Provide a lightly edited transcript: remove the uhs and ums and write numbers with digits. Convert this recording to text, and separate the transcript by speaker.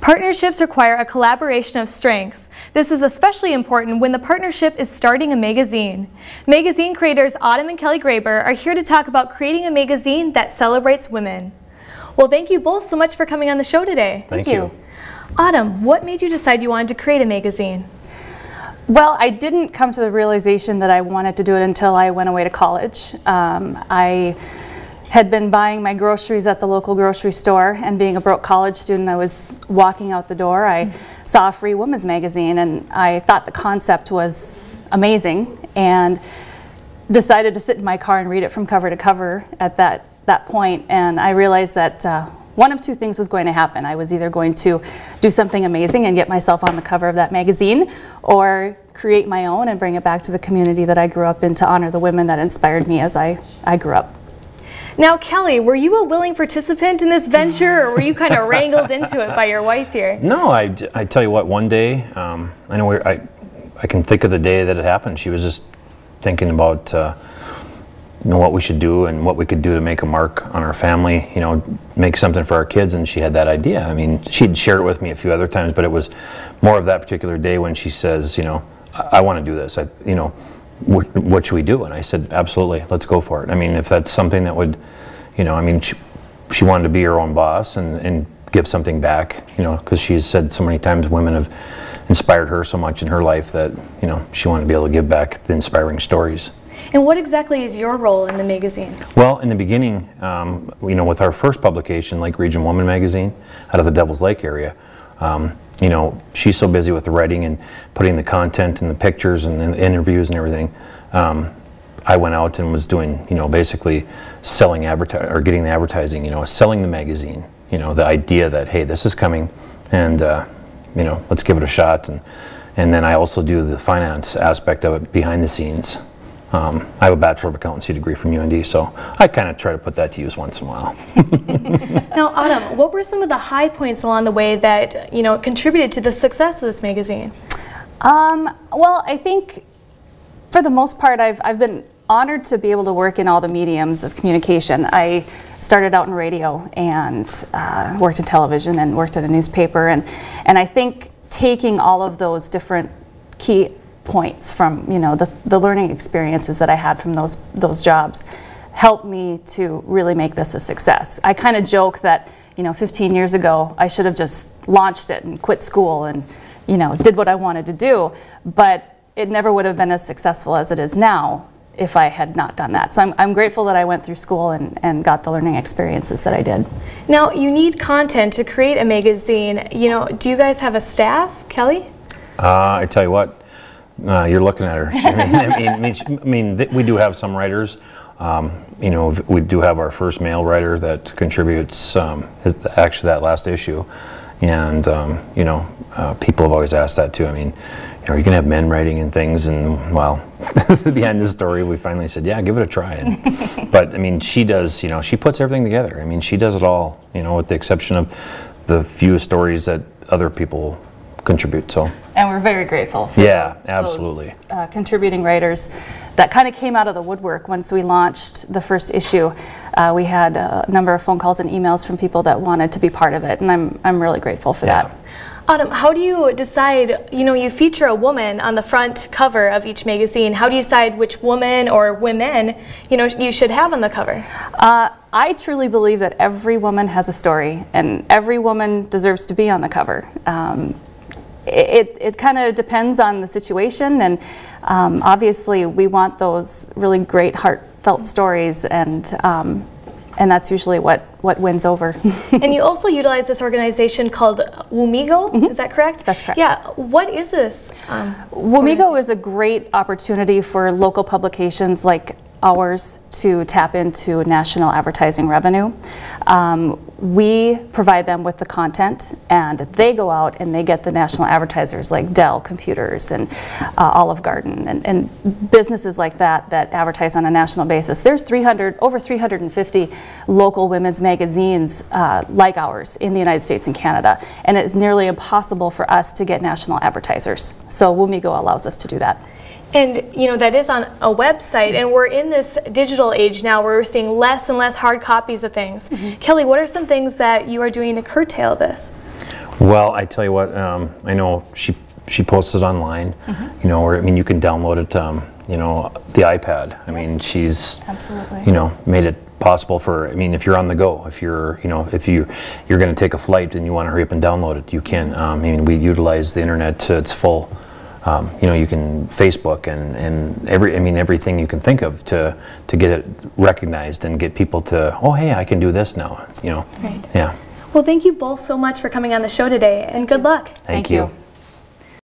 Speaker 1: Partnerships require a collaboration of strengths. This is especially important when the partnership is starting a magazine. Magazine creators Autumn and Kelly Graber are here to talk about creating a magazine that celebrates women. Well, thank you both so much for coming on the show today.
Speaker 2: Thank you.
Speaker 1: Autumn, what made you decide you wanted to create a magazine?
Speaker 3: Well, I didn't come to the realization that I wanted to do it until I went away to college. I had been buying my groceries at the local grocery store, and being a broke college student, I was walking out the door. I saw a free women's magazine, and I thought the concept was amazing, and decided to sit in my car and read it from cover to cover at that point. And I realized that one of two things was going to happen. I was either going to do something amazing and get myself on the cover of that magazine, or create my own and bring it back to the community that I grew up in to honor the women that inspired me as I grew up.
Speaker 1: Now, Kelly, were you a willing participant in this venture, or were you kind of wrangled into it by your wife here?
Speaker 2: No, I tell you what, one day, I know I can think of the day that it happened. She was just thinking about what we should do and what we could do to make a mark on our family, make something for our kids, and she had that idea. I mean, she'd shared it with me a few other times, but it was more of that particular day when she says, I want to do this. What should we do? And I said, absolutely, let's go for it. I mean, if that's something that would, I mean, she wanted to be her own boss and give something back, because she has said so many times women have inspired her so much in her life that, she wanted to be able to give back the inspiring stories.
Speaker 1: And what exactly is your role in the magazine?
Speaker 2: Well, in the beginning, with our first publication, Lake Region Woman magazine, out of the Devil's Lake area, she's so busy with the writing and putting the content and the pictures and the interviews and everything. I went out and was doing, basically selling getting the advertising, selling the magazine, the idea that, hey, this is coming, and let's give it a shot. And then I also do the finance aspect of it behind the scenes. I have a Bachelor of Accountancy degree from UND, so I kind of try to put that to use once in a while.
Speaker 1: Now, Autumn, what were some of the high points along the way that contributed to the success of this magazine?
Speaker 3: Well, I think for the most part, I've been honored to be able to work in all the mediums of communication. I started out in radio and worked in television and worked at a newspaper, and I think taking all of those different key points from the learning experiences that I had from those jobs helped me to really make this a success. I kind of joke that 15 years ago I should have just launched it and quit school and did what I wanted to do, but it never would have been as successful as it is now if I had not done that. So I'm grateful that I went through school and got the learning experiences that I did.
Speaker 1: Now, you need content to create a magazine. Do you guys have a staff, Kelly?
Speaker 2: I tell you what, you're looking at her. We do have some writers. We do have our first male writer that contributes actually that last issue, and people have always asked that too. I mean, are you going to have men writing and things? And well, at the end of the story, we finally said, yeah, give it a try. But I mean, she does. She puts everything together. I mean, she does it all. With the exception of the few stories that other people contribute. So. And
Speaker 3: we're very grateful for
Speaker 2: absolutely.
Speaker 3: those contributing writers that kind of came out of the woodwork once we launched the first issue. We had a number of phone calls and emails from people that wanted to be part of it, and I'm really grateful for that.
Speaker 1: Autumn, how do you decide, you feature a woman on the front cover of each magazine. How do you decide which woman or women, you should have on the cover?
Speaker 3: I truly believe that every woman has a story, and every woman deserves to be on the cover. It kind of depends on the situation, and obviously we want those really great heartfelt stories, and that's usually what wins over.
Speaker 1: And you also utilize this organization called Omegle, is that correct?
Speaker 3: That's correct.
Speaker 1: Yeah, what is this?
Speaker 3: Omegle is a great opportunity for local publications like ours to tap into national advertising revenue. We provide them with the content, and they go out and they get the national advertisers like Dell Computers and Olive Garden and businesses like that advertise on a national basis. There's over 350 local women's magazines like ours in the United States and Canada, and it is nearly impossible for us to get national advertisers. So Omegle allows us to do that.
Speaker 1: And that is on a website, and we're in this digital age now where we're seeing less and less hard copies of things. Kelly, what are some things that you are doing to curtail this?
Speaker 2: Well, I tell you what, I know she posts it online, you know, or I mean, you can download it, you know, the iPad. I mean, she's,
Speaker 3: Absolutely.
Speaker 2: you know, made it possible for, I mean, if you're on the go, if you're, you know, if you're going to take a flight and you want to hurry up and download it, you can. I mean, we utilize the internet to its full. You know, you can Facebook and everything you can think of to get it recognized and get people to, oh, hey, I can do this now. You know.
Speaker 1: Right.
Speaker 2: Yeah.
Speaker 1: Well, thank you both so much for coming on the show today, and good luck.
Speaker 2: Thank you.